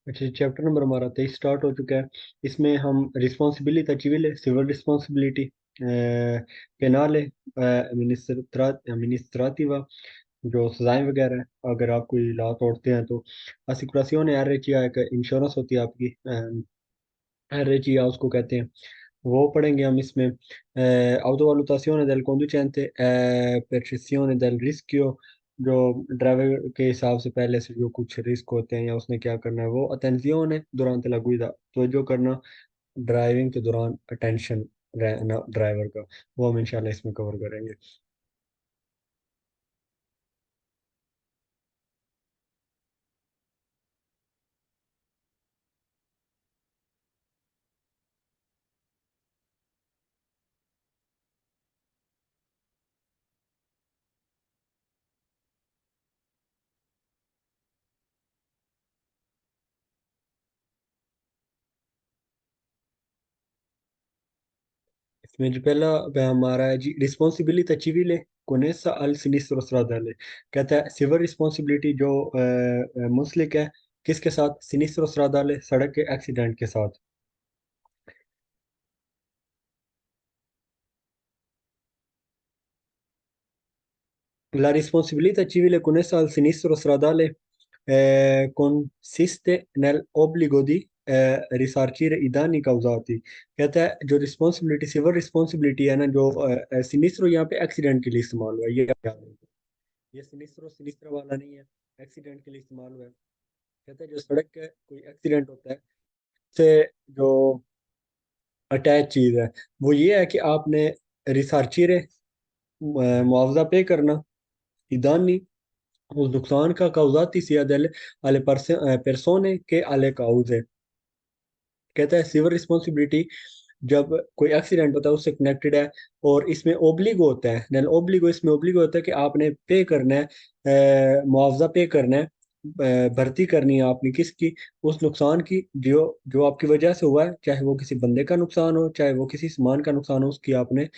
अच्छा, chapter number हमारा 23 start हो चुका है। इसमें हम रिस्पॉन्सिबिलिटी सिविल सिविल रिस्पॉन्सिबिलिटी पेनाले amministrativa जो सजाएं वगैरह हैं, अगर आप कोई लॉ तोड़ते हैं तो assicurazione RCA एक इंश्योरेंस होती है आपकी, RCA उसको कहते हैं। वो पढ़ेंगे हम इसमें। autovalutazione del conducente, percezione del rischio जो ड्राइवर के हिसाब से पहले से जो कुछ रिस्क होते हैं या उसने क्या करना है वो। attenzione durante la guida, तो जो करना ड्राइविंग के दौरान अटेंशन रहना ड्राइवर का, वो हम इंशाल्लाह इसमें कवर करेंगे। इसमें जो पहला हमारा है जी responsibility civiले connessa al sinistro stradale। कहता है सिविल रिस्पॉन्सिबिलिटी जो मुंसलिक है किसके साथ, सिनिस्ट्रो stradale सड़क के एक्सीडेंट के साथ। La responsabilità civile connessa al sinistro stradale consiste nell'obbligo di risarcire i danni causati। कहता है जो रिस्पॉन्सिबिलिटी सिविल रिस्पॉन्सिबिलिटी है ना, जो सिनिस्ट्रो यहाँ पे एक्सीडेंट के लिए इस्तेमाल हुआ है, ये याद रखो। ये सिनिस्ट्रो सिनिस्ट्रो वाला नहीं है, एक्सीडेंट के लिए इस्तेमाल हुआ है। कहता है जो सड़क का कोई एक्सीडेंट होता है से जो अटैच चीज है वो ये है कि आपने रिसार्चिरे मुआवजा पे करना, इदानी उस नुकसान का काउजाती sia alle persone che alle cause। कहता है सिविल रिस्पॉन्सिबिलिटी जब कोई एक्सीडेंट होता है उससे कनेक्टेड है, और इसमें ओब्लिगो होता है, नन ओब्लिगो, इसमें ओब्लिगो होता है कि आपने पे करना है, मुआवजा पे करना है, भर्ती करनी है आपने किसकी, उस नुकसान की जो जो आपकी वजह से हुआ है, चाहे वो किसी बंदे का नुकसान हो चाहे वो किसी सामान का नुकसान हो, उसकी आपने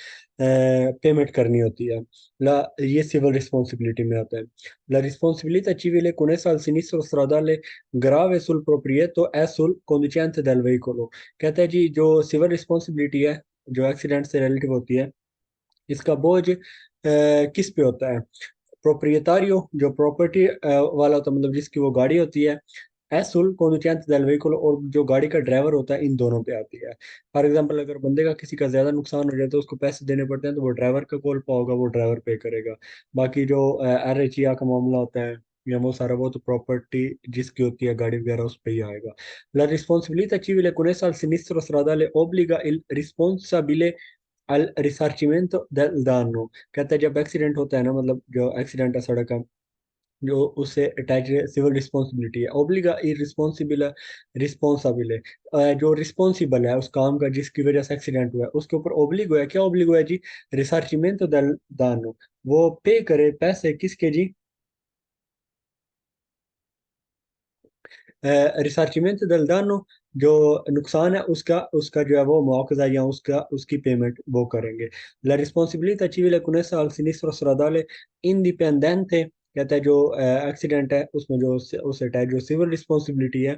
पेमेंट करनी होती है। ला ये सिविल रिस्पॉन्सिबिलिटी में आता है। La responsabilità civile connessa al sinistro stradale grave sul proprietto e sul conducente del veicolo। कहता है जी जो सिविल रिस्पॉन्सिबिलिटी है जो एक्सीडेंट से रिलेटिव होती है, इसका बोझ किस पे होता है, प्रोप्रियतारियो जो प्रॉपर्टी वाला होता है, मतलब जिसकी वो गाड़ी होती है, एसुल conducente del vehicolo और जो गाड़ी का ड्राइवर होता है, इन दोनों पे आती है। फॉर एग्जांपल अगर बंदे का किसी का ज्यादा नुकसान हो जाए तो उसको पैसे देने पड़ते हैं, तो वो ड्राइवर का कॉल पा होगा, वो ड्राइवर पे करेगा। बाकी जो RHIA का मामला होता है या वो सारा, वो तो प्रॉपर्टी जिसकी होती है गाड़ी वगैरह उस पे ही आएगा। La responsabilità civile connessa al sinistro stradale obbliga il responsabile al risarcimento del danno। कहता है जब एक्सीडेंट होता है ना, मतलब जो एक्सीडेंट है सड़क का, जो उससे अटैच सिविल रिस्पॉन्सिबिलिटी है, ओब्लिगा इररिस्पॉन्सिबल रिस्पॉन्सिबल है, जो रिस्पॉन्सिबल है उस काम का जिसकी वजह से एक्सीडेंट हुआ है उसके ऊपर ओब्लिगो है, क्या ओब्लिगो है जी, रिसार्चिमेंटो देल दानो, वो पे करे पैसे किसके जी, रिसार्चिमेंट del danno, जो नुकसान है उसका उसका जो है वो मुआवजा या उसका उसकी पेमेंट वो करेंगे। La responsabilità civile connessa al sinistro stradale indipendente, कहता है जो एक्सीडेंट है उसमें जो उससे अटैच जो सिविल रिस्पॉन्सिबिलिटी है,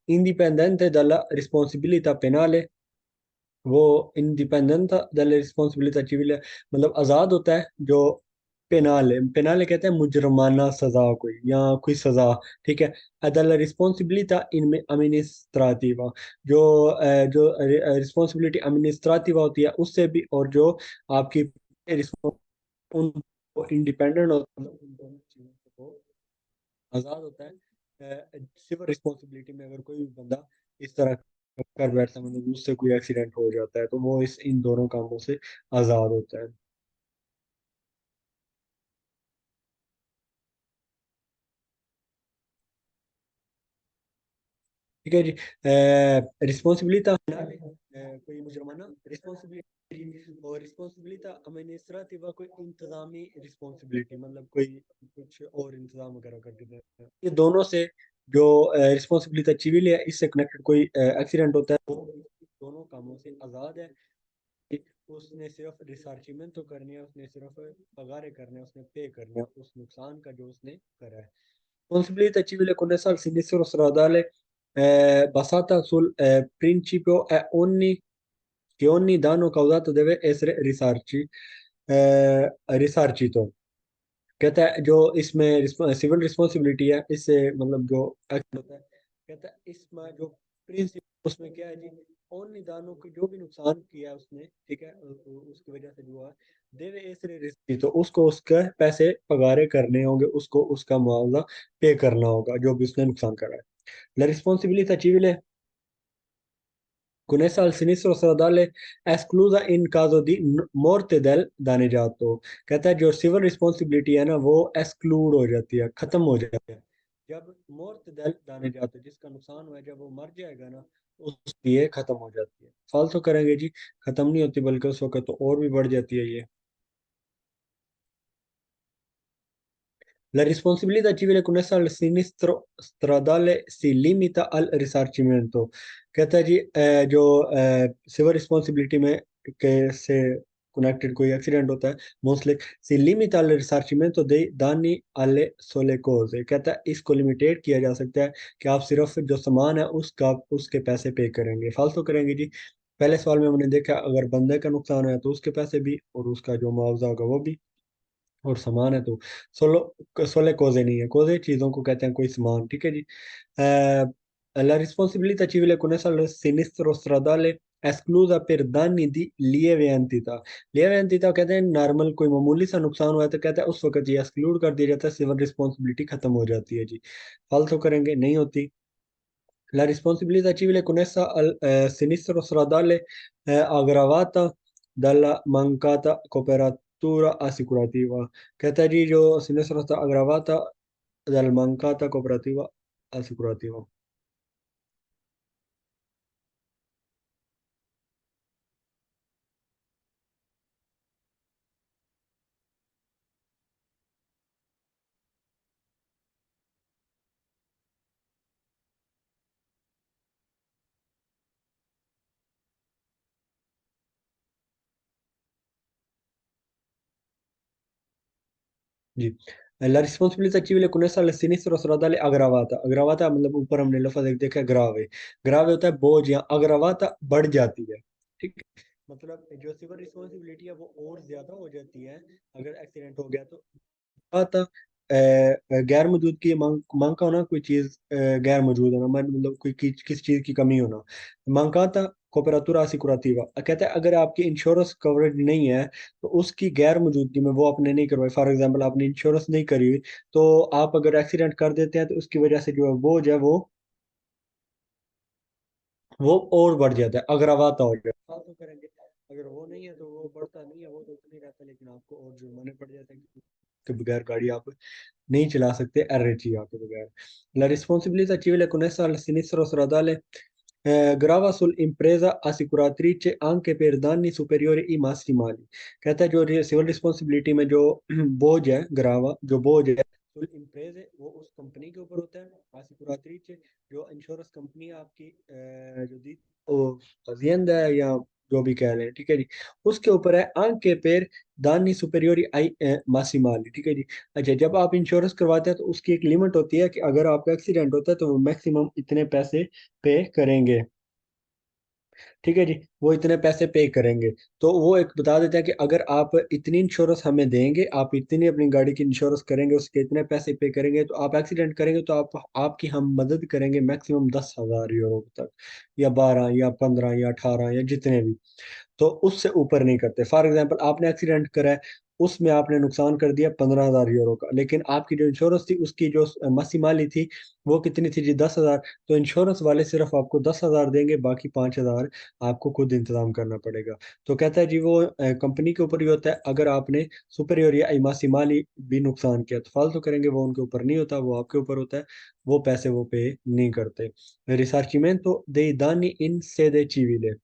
इंडिपेंडेंट dalla responsabilità penale, वो इंडिपेंडेंट dalla responsabilità civile मतलब आज़ाद होता है जो पेनाले पेनाले कहते हैं मुजरमाना सजा कोई या कोई सजा, ठीक है। अदला रिस्पॉन्सिबिलिटा इन अमिनिस्ट्राटिवा, जो जो रिस्पॉन्सिबिलिटी अमिनिस्ट्राटिवा होती है उससे भी, और जो आपकी उन इंडिपेंडेंट होता है, उन दोनों चीजों से वो आज़ाद होता है। सिविल रिस्पॉन्सिबिलिटी में अगर कोई भी बंदा इस तरह कर बैठता है, मतलब उससे कोई एक्सीडेंट हो जाता है, तो वो इस इन दोनों कामों से आज़ाद होता है। ठीक है जी। रिस्पॉन्सिबिलिटा कोई मुजरमाना रिस्पॉन्सिबिलिटी, और रिस्पॉन्सिबिलिटा अमिनिस्ट्रेटिवा कोई इंतजामी रिस्पॉन्सिबिलिटी, मतलब कोई कुछ और इंतजाम वगैरह कर देते हैं। ये दोनों से जो रिस्पॉन्सिबिलिटा सिविल है इससे कनेक्टेड कोई एक्सीडेंट होता है, वो दोनों कामों से आज़ाद है। उसने सिर्फ रिसार्चिमेंट तो करनी है, उसने सिर्फ पगारे करने हैं, उसने पे करना है उस नुकसान का जो उसने करा है। Responsabilità civile connessa al sinistro stradale basata sul principio che ogni danno causato deve essere risarcito। कहता है जो इसमें सिविल रिस्पॉन्सिबिलिटी है, इससे मतलब जो एक्ट होता है, कहता है इसमें जो प्रिंसिपल उसमें क्या है जी, उन निदानों को जो भी नुकसान किया है उसने, ठीक है, उसकी वजह से जो है देवे ऐसे रिस्क, तो उसको उसके पैसे पगारे करने होंगे, उसको उसका मुआवजा पे करना होगा जो भी उसने नुकसान करा है। La responsabilità civile con essa al sinistro stradale è esclusa in caso di morte del danneggiato। कहता है जो सिविल रिस्पॉन्सिबिलिटी है ना वो एक्सक्लूड हो जाती है, खत्म हो जाती है जब मोर्ट del danneggiato, जिसका नुकसान हुआ है, जब वो मर जाएगा ना, उसकी ये खत्म हो जाती है। फालतू करेंगे जी, खत्म नहीं होती, बल्कि उस वक्त तो और भी बढ़ जाती है ये। La responsabilità civile connessa al sinistro stradale si limita al risarcimento। कहता है जी जो सिविल रिस्पॉन्सिबिलिटी में के से कनेक्टेड कोई एक्सीडेंट होता है, mostly si limita al risarcimento dei danni alle sole cose। कहता है इसको लिमिटेड किया जा सकता है कि आप सिर्फ जो सामान है उसका उसके पैसे पे करेंगे, फालतू करेंगे जी। पहले सवाल में हमने देखा अगर बंदे का नुकसान है तो उसके पैसे भी, और उसका जो मुआवजा होगा वो भी, और सामान है तो सोले कोजे नहीं है, कोजे चीजों को कहते हैं, कोई सामान, ठीक है जी। La responsabilità civile connessa al sinistro stradale esclusa per danni di lieve entità। lieve entità कहते हैं नॉर्मल कोई मामूली सा नुकसान हुआ है तो कहता है उस वक्त ये एक्सक्लूड कर दिया जाता है, सिविल रिस्पॉन्सिबिलिटी खत्म हो जाती है जी। फालतू करेंगे नहीं होती। La responsabilità civile connessa al sinistro stradale è aggravata dalla mancata copertura assicurativa। कहता है जी जो sinistro sta aggravata dalla mancata cooperativa assicurativa। जी, la responsabilità civile connessa al sinistro stradale aggravata। aggravata मतलब ऊपर हमने लफ्ज एक देखा ग्रावे, ग्रावे होता है बोझ, या अग्रवाता बढ़ जाती है, ठीक है। मतलब जो सिविल रिस्पॉन्सिबिलिटी है वो और ज्यादा हो जाती है अगर एक्सीडेंट हो गया तो। था गैर मौजूद की मांग का होना, कोई चीज गैर मौजूद होना, मतलब कोई किस चीज की कमी होना। मांग का था कोपरातुरा असिकुरातीवा, कहता है अगर आपकी इंश्योरेंस कवरेज नहीं है तो उसकी गैर मौजूदगी में वो आपने नहीं करवाई, फॉर एग्जांपल आपने इंश्योरेंस नहीं करी हुई, तो आप अगर एक्सीडेंट कर देते हैं तो उसकी वजह से जो है वो जो है वो और बढ़ जाता है, अग्रवाता हो जाता है। फालतू करेंगे, अगर वो नहीं है तो वो बढ़ता नहीं है, वो तो उतना ही रहता है, लेकिन आपको और जुर्माने पड़ जाते हैं कि बगैर गाड़ी आप नहीं चला सकते RCA के बगैर। La responsabilità civile connessa al sinistro stradale grava sull'impresa assicuratrice anche per danni superiori ai massimali। कहता है जो सिविल रिस्पॉन्सिबिलिटी में जो बोझ है, ग्रावा जो बोझ है सुल इम्प्रेज वो उस कंपनी के ऊपर होता है, assicuratrice जो इंश्योरेंस कंपनी है आपकी, जो दी वो अजिएंदा है या जो भी कह रहे हैं, ठीक है जी, उसके ऊपर है anche per danni superiori ai massimali, ठीक है जी। अच्छा जब आप इंश्योरेंस करवाते हैं तो उसकी एक लिमिट होती है कि अगर आपका एक्सीडेंट होता है तो वो मैक्सिमम इतने पैसे पे करेंगे, ठीक है जी, वो इतने पैसे पे करेंगे। तो वो एक बता देते हैं कि अगर आप इतनी इंश्योरेंस हमें देंगे, आप इतनी अपनी गाड़ी की इंश्योरेंस करेंगे, उसके इतने पैसे पे करेंगे, तो आप एक्सीडेंट करेंगे तो आप आपकी हम मदद करेंगे मैक्सिमम 10,000 यूरो तक, या 12 या 15 या 18 या जितने भी, तो उससे ऊपर नहीं करते। फॉर एग्जाम्पल आपने एक्सीडेंट करा है, उसमें आपने नुकसान कर दिया 15,000 यूरो का, लेकिन आपकी जो इंश्योरेंस थी उसकी जो मसी माली थी वो कितनी थी जी, 10,000। तो इंश्योरेंस वाले सिर्फ आपको 10,000 देंगे, बाकी 5,000 आपको खुद इंतजाम करना पड़ेगा। तो कहता है जी वो कंपनी के ऊपर ही होता है, अगर आपने सुपरियोर या मासी माली भी नुकसान किया तो फालतू करेंगे, वो उनके ऊपर नहीं होता, वो आपके ऊपर होता है, वो पैसे वो पे नहीं करते। रिसार्चिमेंटो dei danni in sede civile।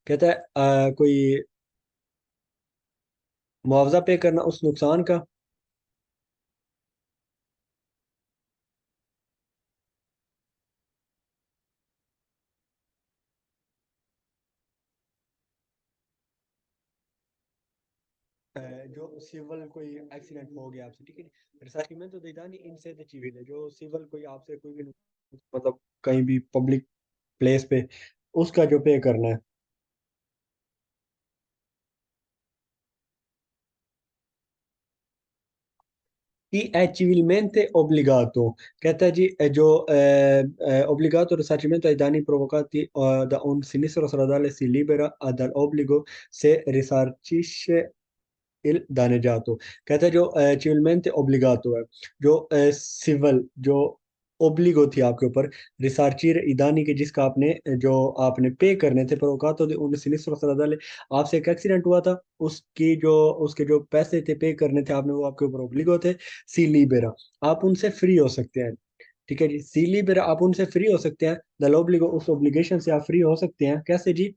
कहता है कोई मुआवजा पे करना उस नुकसान का। जो सिविल कोई एक्सीडेंट हो गया आपसे, ठीक है, रिसार्चिमेंट तो देता नहीं इनसे द civile, जो सिविल कोई आपसे कोई भी मतलब कहीं भी पब्लिक प्लेस पे, उसका जो पे करना है। Y è civilmente obbligato, कहता है जी जो obbligato risarcimento ai danni provocati da un sinistro stradale si libera dall'obbligo se risarcisce il danneggiato, कहता है जो civilmente obbligato है, जो सिविल जो ओब्लिगो थी आपके ऊपर, रिसार्चिर इदानी के जिसका आपने जो आपने पे करने थे प्रोवोकातो दे उन सिनिस्ट्रो stradale, आपसे एक एक्सीडेंट हुआ था, उसकी जो उसके जो पैसे थे पे करने थे आपने, वो आपके ऊपर ओब्लिगो थे। सी लिबेरा, आप उनसे फ्री हो सकते हैं। ठीक है जी, सी लिबेरा आप उनसे फ्री हो सकते हैं, द ओब्लिगो उस ओब्लिगेशन से आप फ्री हो सकते हैं, कैसे जी?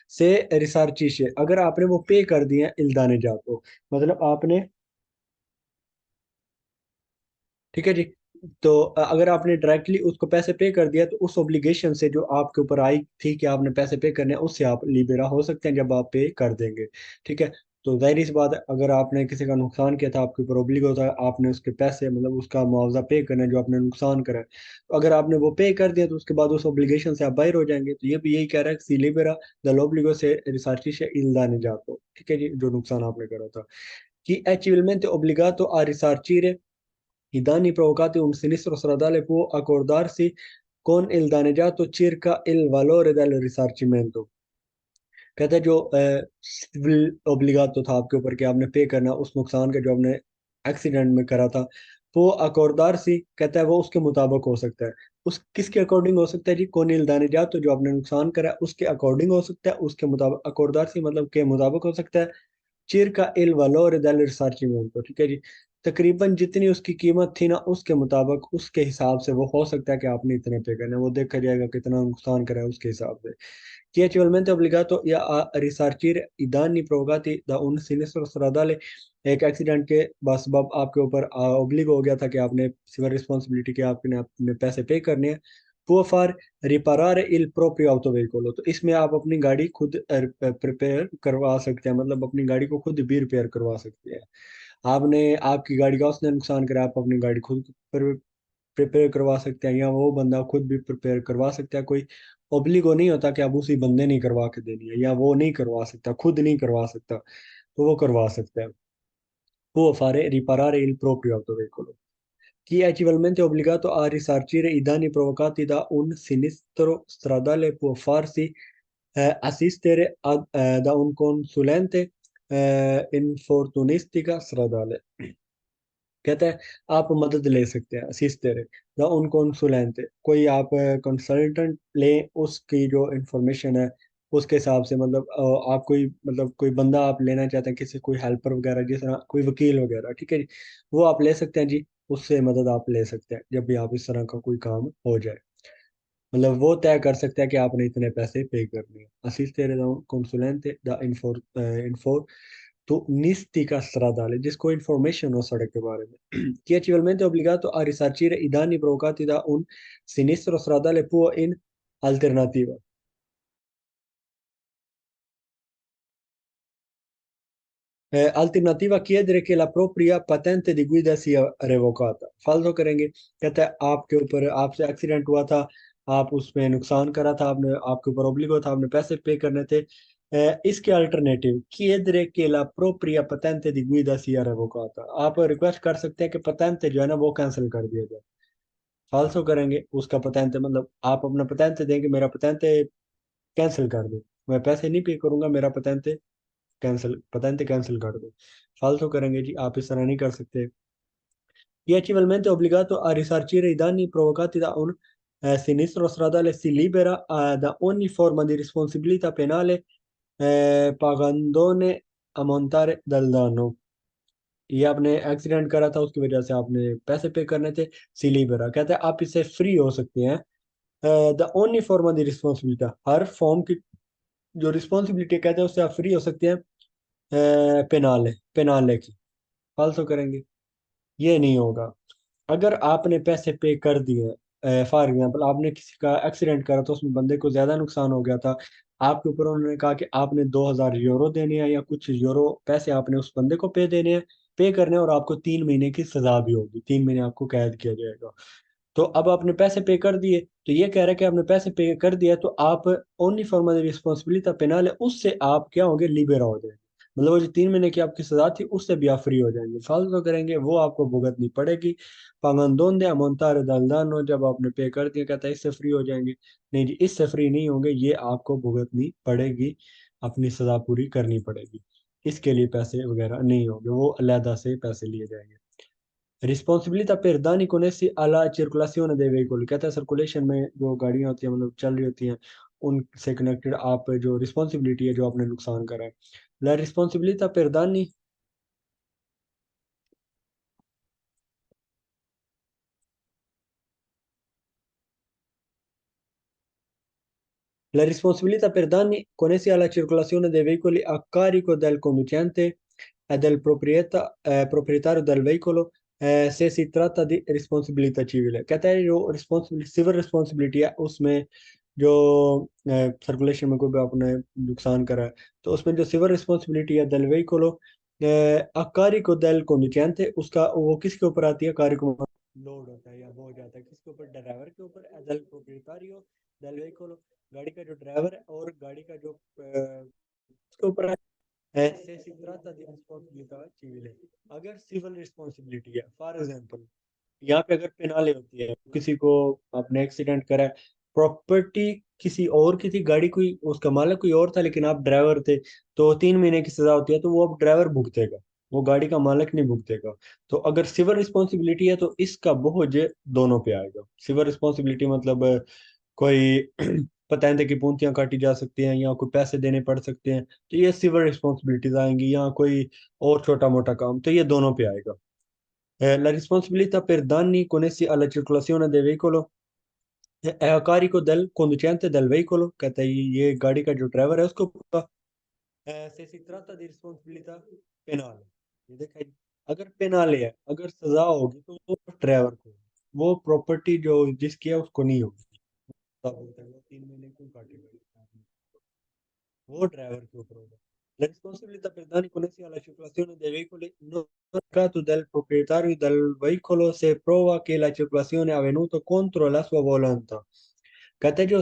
से रिसार्चिशे, अगर आपने वो पे कर दिए हैं इल्दाने जातो, मतलब आपने, ठीक है जी, तो अगर आपने डायरेक्टली उसको पैसे पे कर दिया तो उस ओब्लिगेशन से जो आपके ऊपर आई थी कि आपने पैसे पे करने हैं, उससे आप लिबेरा हो सकते हैं जब आप पे कर देंगे। ठीक है, तो जाहिर सी बात है, अगर आपने किसी का नुकसान किया था, आपके ऊपर ओब्लिग होता है, आपने उसके पैसे मतलब उसका मुआवजा पे करना है जो आपने नुकसान करा है, तो अगर आपने वो पे कर दिया तो उसके बाद उस ओब्लिगेशन से आप बाहर हो जाएंगे। तो ये भी यही कह रहा है कि सी लिबेरा द ओब्लिगो से रिसार्ची से इल्दा नहीं जातो, ठीक है जी, जो नुकसान आपने करा था। कि è civilmente obbligato a risarcire i danni provocati a un sinistro stradale può accordarsi con il danneggiato circa il valore del risarcimento, कहते हैं जो सिविल ओब्लिगातो था आपके ऊपर कि आपने पे करना उस नुकसान का जो आपने एक्सीडेंट में करा था, वो अकॉर्दार सी कहता है वो उसके मुताबिक हो सकता है। उस किसके अकॉर्डिंग हो सकता है जी? कौन दानिजा, तो जो आपने नुकसान करा है, उसके अकॉर्डिंग हो सकता है, उसके मुताबिक, अकॉर्दार सी मतलब के मुताबिक हो सकता है। circa il valore del risarcimento, ठीक है जी, तकरीबन जितनी उसकी कीमत थी ना उसके मुताबिक, उसके हिसाब से वो हो सकता है कि आपने इतने पे करने, वो देखा जाएगा कितना नुकसान करा है उसके हिसाब से। Chi è civilmente obbligato a risarcire i danni provocati da un sinistro stradale, एक एक्सीडेंट के बसबब आपके ऊपर ऑब्लिग हो गया था कि आपने सिविल रिस्पॉन्सिबिलिटी के आपने अपने पैसे पे करने हैं, वो फॉर रिपारारे इल प्रोप्रियो ऑटोवेहिकल, तो इसमें आप अपनी गाड़ी खुद प्रिपेयर करवा सकते हैं, मतलब अपनी गाड़ी को खुद भी रिपेयर करवा सकते हैं। आपने आपकी गाड़ी का उसने नुकसान करा, आप अपनी गाड़ी खुद प्रिपेयर करवा सकते हैं, या वो बंदा खुद भी प्रिपेयर करवा सकता है। कोई ओब्लिगो नहीं होता कि आप उसी बंदे नहीं करवा के देनी है, या वो नहीं करवा सकता, खुद नहीं करवा सकता, तो वो करवा सकता है। Può fare riparare il proprio autoveicolo. Chi è civilmente obbligato a risarcire i danni provocati da un sinistro stradale può farsi assistere da un consulente infortunistica stradale, कहता है आप मदद ले सकते हैं, असिस्टेरे या उन कंसुलेंट, कोई आप कंसल्टेंट लें, उसकी जो इंफॉर्मेशन है उसके हिसाब से, मतलब आप कोई मतलब कोई बंदा आप लेना चाहते हैं, किसी कोई हेल्पर वगैरह, जिस तरह कोई वकील वगैरह, ठीक है जी, वो आप ले सकते हैं जी, उससे मदद आप ले सकते हैं जब भी आप इस तरह का कोई काम हो जाए। मतलब वो तय कर सकता है कि आपने इतने पैसे पे करने हैं। असिस्tere da un consulente da infortunistica stradale, जिसको इंफॉर्मेशन हो सड़क के बारे में। Chi è civilmente obbligato a risarcire i danni provocati da un sinistro stradale può in alternativa. Alternativa chiedere che la propria patente di guida sia revocata, फालतू करेंगे, कहता है आपके ऊपर, आपसे एक्सीडेंट हुआ था, आप उसमें नुकसान करा था, आपने आपके ऊपर ओब्लिगो था, आपने पैसे पे करने थे, इसके alternative chiedere che la propria patente di guida sia revocata, आप रिक्वेस्ट कर सकते हैं कि पतेंते जो है ना वो कैंसिल कर दिया जाए। फालतू करेंगे उसका पतेंते, मतलब आप अपना पतेंते देंगे, मेरा पतेंते कैंसिल कर दो, मैं पैसे नहीं पे करूंगा, मेरा पतेंते कैंसिल, patente कैंसिल कर दो। फालतू करेंगे जी, आप इस तरह नहीं कर सकते। Chi è civilmente obbligato a risarcire i danni provocati da un sinistro stradale si libera da ogni forma di responsabilità penale pagandone a montare dal danno। ये आपने एक्सीडेंट करा था, उसकी वजह से आपने पैसे पे करने थे, सी लिबेरा, कहते हैं आप इससे फ्री हो सकते हैं। The only form the responsibility, her form की जो रिस्पॉन्सिबिलिटी कहते हैं उससे आप फ्री हो सकते हैं, पेनाले पेनाले की। फालतू करेंगे, ये नहीं होगा। अगर आपने पैसे पे कर दिए, फॉर एग्जांपल आपने किसी का एक्सीडेंट करा तो उसमें बंदे को ज्यादा नुकसान हो गया था, आपके ऊपर उन्होंने कहा कि आपने 2,000 यूरो देने हैं, या कुछ यूरो पैसे आपने उस बंदे को पे देने हैं, पे करने हैं, और आपको 3 महीने की सजा भी होगी, 3 महीने आपको कैद किया जाएगा। तो अब आपने पैसे पे कर दिए, तो ये कह रहा है कि आपने पैसे पे कर दिया, तो आप ओनली फॉर्मा द रिस्पॉन्सिबिलिटी पेनाल है, उससे आप क्या होंगे, लिबेरा हो जाएंगे। मतलब वो जो 3 महीने की आपकी सजा थी उससे भी आप फ्री हो जाएंगे। फालतू तो करेंगे वो आपको भुगतनी पड़ेगी। पागंदोन दे मोन्तार दालदानो, जब आपने पे कर दिया कहता है इससे फ्री हो जाएंगे। नहीं जी, इससे फ्री नहीं होंगे, ये आपको भुगतनी पड़ेगी, अपनी सजा पूरी करनी पड़ेगी। इसके लिए पैसे वगैरह नहीं होंगे, वो अलहदा से पैसे लिए जाएंगे। Responsibility per danni connessi alla circolazione dei veicoli, कहता है सर्कुलेशन में जो गाड़ियां होती हैं, मतलब चल रही होती हैं, उनसे कनेक्टेड आप जो रिस्पॉन्सिबिलिटी है, जो आपने नुकसान करा है। la responsabilità per danni La responsabilità per danni connessi alla circolazione dei veicoli a carico del conducente e del proprietario del veicolo, se si tratta di responsabilità civile। कहता है जो सिविल रिस्पॉन्सिबिलिटी है उसमें जो सर्कुलेशन में कोई भी आपने नुकसान करा है, तो उसमें जो सिविल रिस्पॉन्सिबिलिटी है del veicolo a carico del conducente, उसका वो किसके ऊपर आती है, carico लोड होता है या बोझ जाता है किसके ऊपर, ड्राइवर के ऊपर, del proprietario del veicolo, गाड़ी का जो ड्राइवर है और गाड़ी का जो उसके ऊपर है। ऐसे si tratta di responsabilità civile। अगर सिविल रिस्पॉन्सिबिलिटी है, फॉर एग्जांपल यहाँ पे अगर पेनाल्टी होती है, किसी को आपने एक्सीडेंट करा है, प्रॉपर्टी किसी और की थी, गाड़ी कोई उसका मालिक कोई और था लेकिन आप ड्राइवर थे, तो 3 महीने की सजा होती है, तो वो अब ड्राइवर भुगतेगा, वो गाड़ी का मालिक नहीं भुगतेगा। तो अगर सिविल रिस्पॉन्सिबिलिटी है तो इसका बोझ दोनों पे आएगा। सिविल रिस्पॉन्सिबिलिटी मतलब कोई पतेंते की पूंतियां काटी जा सकती हैं, या कोई पैसे देने पड़ सकते हैं, तो ये सिविल रिस्पॉन्सिबिलिटीज आएंगी, या कोई और छोटा मोटा काम, तो ये दोनों पे आएगा। La responsabilità per danni connessi alla circolazione del veicolo è a carico del conducente del veicolo, कहता है ये गाड़ी का जो ड्राइवर है उसको पूरा। से si tratta di responsabilità penale, ये देखा जी, अगर पेनाले है, अगर सजा होगी तो वो ड्राइवर को, वो प्रॉपर्टी जो जिसकी है उसको नहीं होगी। तब बोलते हैं वो 3 महीने क्यों काटेगा, वो ड्राइवर के ऊपर होगा। La responsabilità per danni connessi alla circolazione dei veicoli non è a carico del proprietario del veicolo se prova che la circolazione è avvenuta contro la sua volontà। कहते हैं जो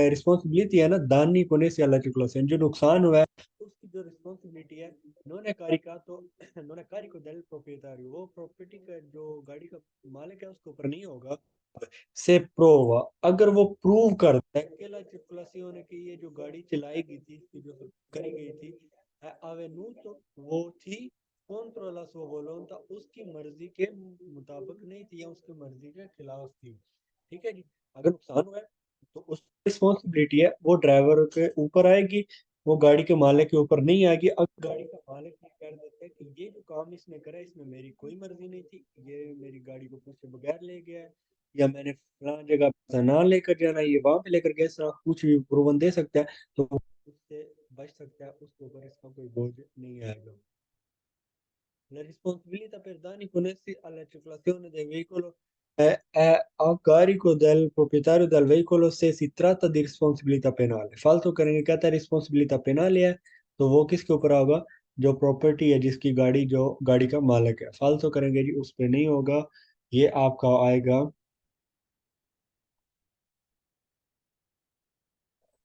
रिस्पॉन्सिबिलिटी है ना दानी connessi alla circolazione, जो नुकसान हुआ है उसकी जो रिस्पॉन्सिबिलिटी है, non è caricato non è carico del proprietario, वो प्रॉपर्टी का जो गाड़ी का मालिक है उसके ऊपर नहीं होगा। से प्रोवा, अगर वो प्रूव करता है कि ला circolazione की ये जो गाड़ी चलाई गई थी, इसकी जो करी गई थी, avenuto वो थी contro la sua volontà, उसकी मर्जी के मुताबिक नहीं थी, या उसकी मर्जी के खिलाफ थी। ठीक है जी, अगर नुकसान हुआ है तो उस रिस्पॉन्सिबिलिटी है वो ड्राइवर के ऊपर आएगी, वो गाड़ी के मालिक के ऊपर नहीं आएगी। अगर गाड़ी का मालिक ये कर देता है कि ये जो काम इसने करा है इसमें मेरी कोई मर्जी नहीं थी, ये मेरी गाड़ी को पूछे बगैर ले गया है, या मैंने फलां जगह पैसा ना लेकर जाना, ये वहां पे लेकर गया, ऐसा कुछ भी प्रूवन दे सकता है, तो वो उससे बच सकता है, उसके ऊपर इसका कोई बोझ नहीं आएगा। La responsabilità per danni connessi alla circolazione del veicolo è a carico del proprietario del veicolo se si tratta di responsabilità penale। फालतू करेंगे, कहता है रिस्पॉन्सिबिलिटी पेनाल है, तो वो किसके ऊपर होगा, जो प्रॉपर्टी है, जिसकी गाड़ी, जो गाड़ी का मालिक है। फालतू करेंगे जी उस पे नहीं होगा, ये आपका आएगा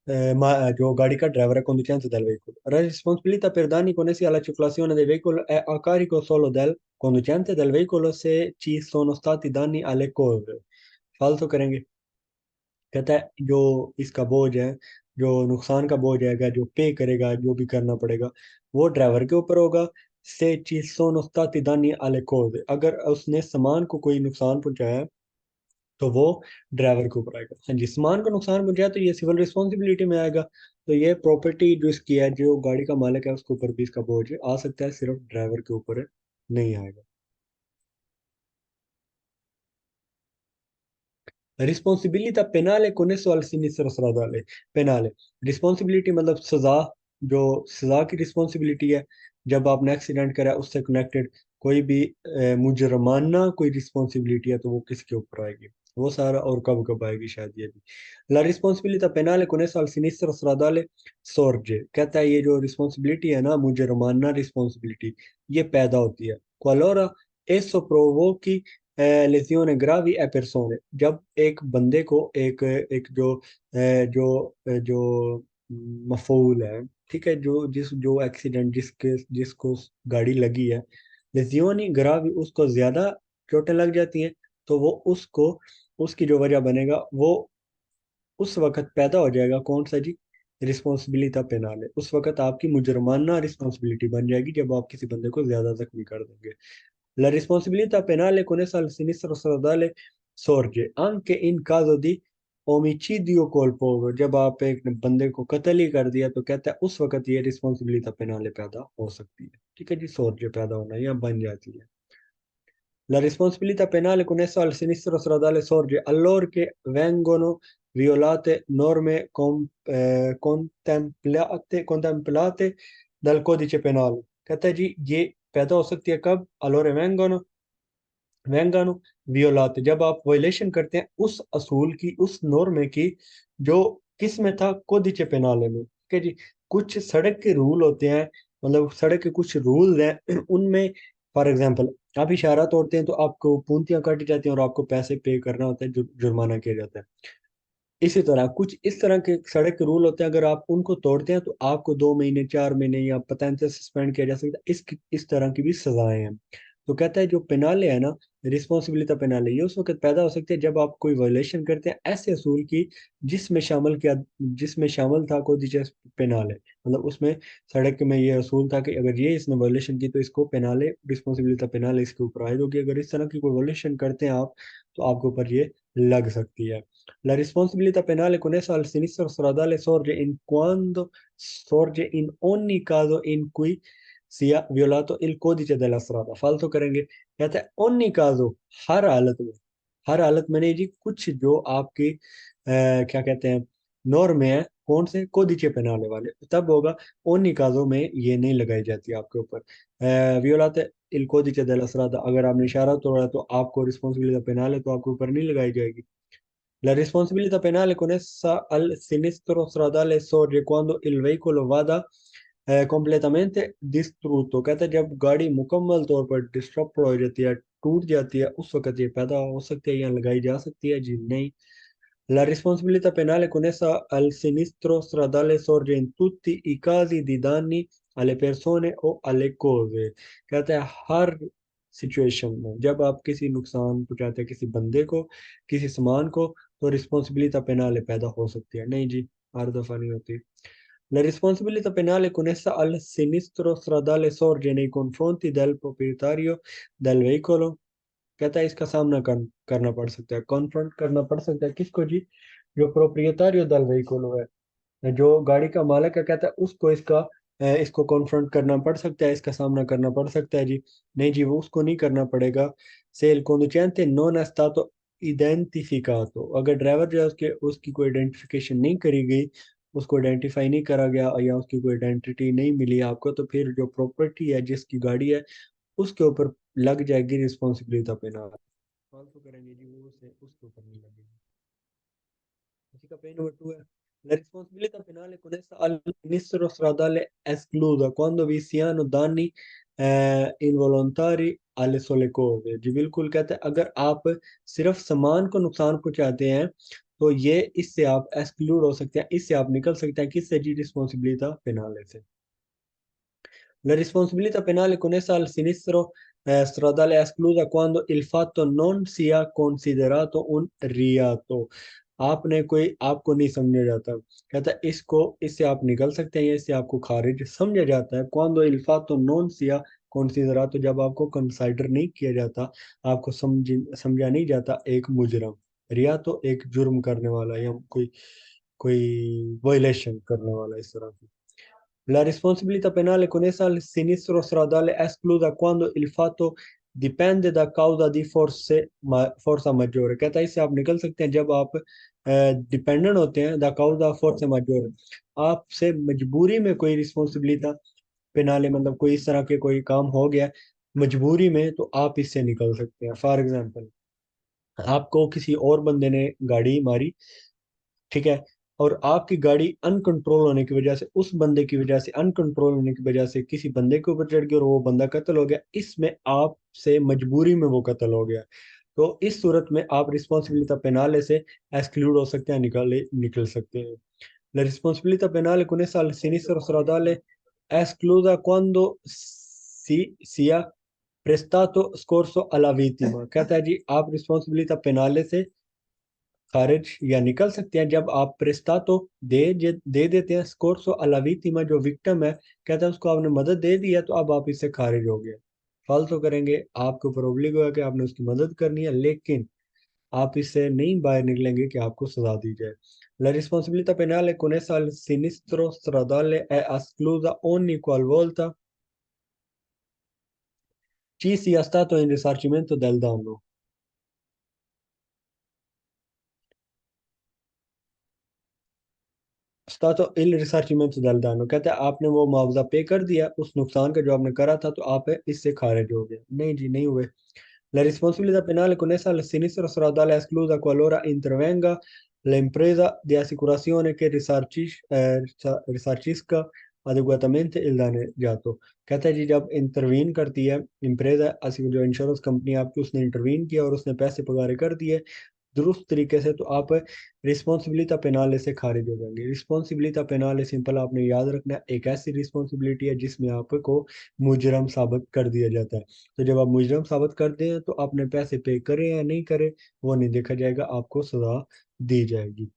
जो गाड़ी का driver è conducente del veicolo। La responsabilità per danni connessi alla circolazione del veicolo è a carico solo del conducente del veicolo se ci sono stati danni alle cose। फालतू करेंगे, कहता है जो इसका बोझ है, जो नुकसान का बोझ आएगा, जो पे करेगा, जो भी करना पड़ेगा, वो ड्राइवर के ऊपर होगा। से ci sono stati danni alle cose, अगर उसने सामान को कोई नुकसान पहुंचाया तो वो ड्राइवर के ऊपर आएगा। हाँ जी, सामान को नुकसान पहुंचाया तो ये सिविल रिस्पॉन्सिबिलिटी में आएगा। तो ये प्रॉपर्टी जो इसकी है, जो गाड़ी का मालिक है, उसके ऊपर भी इसका बोझ आ सकता है, सिर्फ ड्राइवर के ऊपर नहीं आएगा। Responsabilità penale connesso al sinistro stradale। पेनाले, रिस्पॉन्सिबिलिटी मतलब सजा, जो सजा की रिस्पॉन्सिबिलिटी है, जब आपने एक्सीडेंट करा है, उससे कनेक्टेड कोई भी मुजरमाना कोई रिस्पॉन्सिबिलिटी है, तो वो किसके ऊपर आएगी, वो सारा, और कब कब आएगी शायद ये भी। La responsabilità penale connessa al sinistro stradale sorge, कहता है ये जो रिस्पॉन्सिबिलिटी है ना, मुजरमाना रिस्पॉन्सिबिलिटी, ये पैदा होती है qualora esso provochi लेसियोने ग्रावी ए persone, जब एक बंदे को एक एक जो मफूल है, ठीक है, जो एक्सीडेंट जिसको गाड़ी लगी है, लेसियोनी ग्रावी, उसको ज्यादा चोटें लग जाती हैं, तो वो उसको उसकी जो वजह बनेगा वो उस वक्त पैदा हो जाएगा कौन सा जी, रिस्पॉन्सिबिलिटी पेनाले, उस वक्त आपकी मुजरमाना रिस्पॉन्सिबिलिटी बन जाएगी जब आप किसी बंदे को ज्यादा जख्मी कर देंगे। La responsabilità penale connessa al sinistro stradale sorge anche in caso di omicidio colposo, जब आप एक बंदे को कत्ल ही कर दिया तो कहता है उस वक्त ये रिस्पॉन्सिबिलिटी पेनाले पैदा हो सकती है, ठीक है जी, सोर्जे पैदा होना या बन जाती है। La responsabilità penale connessa al sinistro stradale sorge allora che vengono violate norme contemplate dal codice penale, कहता है जी ये पैदा हो सकती है कब, allora वैंगानो वियोलाते, जब आप वायलेशन करते हैं उस असूल की, उस नॉर्मे की, जो किस में था, कोदिचे पेनाले में, ठीक है जी। कुछ सड़क के रूल होते हैं, मतलब सड़क के कुछ रूल हैं, उनमें फॉर एग्जांपल आप इशारा तोड़ते हैं तो आपको पूंतियां काटी जाती हैं और आपको पैसे पे करना होता है, जुर्माना किया जाता है। इसी तरह कुछ इस तरह के सड़क के रूल होते हैं, अगर आप उनको तोड़ते हैं तो आपको 2 महीने, 4 महीने या पता से सस्पेंड किया जा सकता है, इस तरह की भी सजाएं हैं। तो कहता है जो पेनाले है ना, रिस्पॉन्सिबिलिटी पेनाले, ये उस वक्त पैदा हो सकती है जब आप कोई वायलेशन करते हैं ऐसे असूल की जिसमें शामिल किया, जिसमें शामिल था कोई चीज पेनाले, मतलब उसमें सड़क में ये असूल था कि अगर ये इसने वायलेशन की तो इसको पेनाले, रिस्पॉन्सिबिलिटी पेनाले इसके ऊपर आयद होगी, अगर इस तरह की कोई वायलेशन करते हैं आप तो आपके ऊपर ये लग सकती है। La responsabilità penale connessa al sinistro stradale sorge in ogni caso in cui sia violato il codice della strada। फालतू करेंगे, कहता है ogni caso, हर हालत में, हर हालत में नहीं जी, कुछ जो आपकी क्या कहते हैं नॉर्म है, कौन से कोदिचे पेनाले वाले, तब होगा। ogni caso में ये नहीं लगाई जाती आपके ऊपर। वियोलाते il codice della strada, अगर आपने इशारा तोड़ा तो आपको रिस्पॉन्सिबिलिटी पेनाले तो आपके ऊपर नहीं लगाई जाएगी। La responsabilità penale connessa al sinistro stradale sorge quando il veicolo vada completamente distrutto, कहता है जब गाड़ी मुकम्मल तौर पर डिस्ट्रप्ट हो जाती है, टूट जाती है, उस वक्त ये पैदा हो सकती है या लगाई जा सकती है जी नहीं। La responsabilità penale connessa al sinistro stradale sorge in tutti i casi di danni alle persone o alle cose, कहता है हर सिचुएशन में जब आप किसी नुकसान पहुंचाते हैं किसी बंदे को, किसी सामान को, तो रिस्पॉन्सिबिलिटी पेनाले पैदा हो सकती है, नहीं जी, हर दफा नहीं होती। La responsabilità penale connessa al sinistro stradale sorge nei confronti del proprietario del veicolo, कहता है इसका सामना करना पड़ सकता है, कॉन्फ्रंट करना पड़ सकता है किसको जी, जो प्रोप्रिएटारियो दल व्हीकल है, जो गाड़ी का मालिक है, कहता है उसको इसको कॉन्फ्रंट करना पड़ सकता है, इसका सामना करना पड़ सकता है जी। नहीं जी, वो उसको नहीं करना पड़ेगा। सेल conducente non è stato identificato, अगर ड्राइवर जो है उसके उसकी कोई आइडेंटिफिकेशन नहीं करी गई, उसको आइडेंटिफाई नहीं करा गया या उसकी कोई आइडेंटिटी नहीं मिली आपको, तो फिर जो प्रॉपर्टी है जिसकी गाड़ी है उसके ऊपर लग जाएगी रिस्पॉन्सिबिलिटी पेनाल। फालतू करेंगे जी, वो से उसके ऊपर नहीं लगेगी। इसी का पेन नंबर 2 है, la responsabilità penale connessa al sinistro stradale esclusa quando vi siano danni involontari alle sole cose, जी बिल्कुल, कहते हैं अगर आप सिर्फ सामान को नुकसान पहुंचाते हैं तो ये इससे आप एक्सक्लूड हो सकते हैं, इससे आप निकल सकते हैं किससे जी, रिस्पॉन्सिबिलिटी पेनाले से। La responsabilità penale connessa al sinistro stradale è esclusa quando il fatto non sia considerato un reato, आपने कोई आपको नहीं समझा जाता, कहता है इसको इससे आप निकल सकते हैं, इससे आपको खारिज समझा जाता है quando il fatto non sia considerato, जब आपको कंसाइडर नहीं किया जाता, आपको समझा नहीं जाता एक मुजरम, रिया तो एक जुर्म करने वाला या कोई कोई वायलेशन करने वाला, इस तरह की। La responsabilità penale connessa al sinistro stradale è esclusa quando il fatto dipende da causa di forza maggiore, कहता है इससे आप निकल सकते हैं जब आप डिपेंडेंट होते हैं दा काउजा फोर्स maggiore, आपसे मजबूरी में कोई रिस्पॉन्सिबिलिटी पेनाले, मतलब कोई इस तरह के कोई काम हो गया मजबूरी में, तो आप इससे निकल सकते हैं। फॉर एग्जांपल आपको किसी और बंदे ने गाड़ी मारी, ठीक है, और आपकी गाड़ी अनकंट्रोल होने की वजह से, उस बंदे की वजह से, अनकंट्रोल होने की वजह से किसी बंदे के ऊपर चढ़ गया और वो बंदा कत्ल हो गया, इसमें आपसे मजबूरी में वो कत्ल हो गया, तो इस सूरत में आप रिस्पॉन्सिबिलिटी पेनाले से एक्सक्लूड हो सकते हैं, निकल सकते हैं। La responsabilità penale connessa al sinistro stradale è esclusa quando sia prestato scorso alla vittima। कहता है जी आप रिस्पॉन्सिबिलिटी पेनाले से खारिज या निकल सकते हैं जब आप प्रेस्तातो दे देते हैं स्कोर्सो अला विक्टिमा, जो विक्टिम है, कहता है उसको आपने मदद दे दी है तो अब आप इससे खारिज हो गए। फालतू करेंगे, आपके ऊपर ओब्लिगो है कि आपने उसकी मदद करनी है, लेकिन आप इससे नहीं बाहर निकलेंगे कि आपको सजा दी जाए। La responsabilità penale connessa al sinistro stradale è esclusa ogni qualvolta ci sia stato il risarcimento del danno। stato il risarcimento del danno कहता है आपने वो मुआवजा पे कर दिया उस नुकसान का जो आपने करा था, तो आप इससे खारिज हो गए। नहीं जी, नहीं हुए। La responsabilità penale connessa al sinistro stradale è esclusa qualora intervenga l'impresa di assicurazione che risarcisca adeguatamente il danneggiato। कहता है जी जब इंटरवीन करती है इम्प्रेजा, जो इंश्योरेंस कंपनी आपकी, उसने इंटरवीन किया और उसने पैसे पगारे कर दिए दुरुस्त तरीके से, तो आप रिस्पॉन्सिबिलिटी पेनाले से खारिज हो जाएंगे। रिस्पॉन्सिबिलिटी पेनाले सिंपल आपने याद रखना है, एक ऐसी रिस्पॉन्सिबिलिटी है जिसमें आपको मुजरम साबित कर दिया जाता है। तो जब आप मुजरम साबित करते हैं तो आपने पैसे पे करे या नहीं करे वो नहीं देखा जाएगा, आपको सजा दी जाएगी।